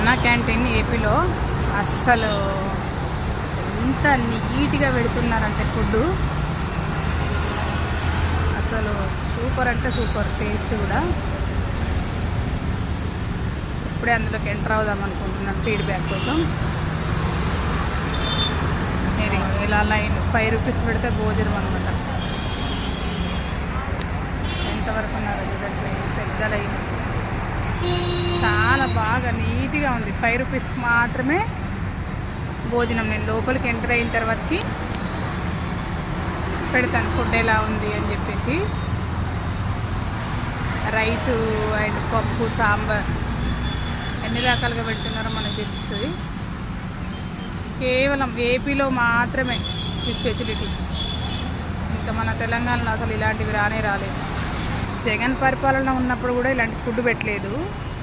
అన్నా క్యాంటీన్ ఏపీలో అస్సలు ఎంత నీట్గా పెడుతున్నారంటే ఫుడ్డు అసలు సూపర్ అంటే సూపర్. టేస్ట్ కూడా ఇప్పుడే అందులోకి ఎంటర్ అవుదాం అనుకుంటున్నాను ఫీడ్బ్యాక్ కోసం. ఇది ఇలా లైన్ 5 రూపీస్ పెడితే భోజనం అనమాట. ఎంతవరకు ఉన్నారు చూడండి, పెద్ద లైన్. చాలా బాగా నీట్గా ఉంది. 5 రూపీస్కి మాత్రమే భోజనం. నేను లోపలికి ఎంటర్ అయిన తర్వాతకి పెడతాను ఫుడ్ ఎలా ఉంది అని చెప్పేసి. రైసు అండ్ పప్పు, సాంబార్ ఎన్ని రకాలుగా పెడుతున్నారో మనకు తెలుస్తుంది. కేవలం ఏపీలో మాత్రమే ఈ ఫెసిలిటీ. ఇంకా మన తెలంగాణలో అసలు ఇలాంటివి రాలేదు. జగన్ పరిపాలన ఉన్నప్పుడు కూడా ఇలాంటి ఫుడ్ పెట్టలేదు.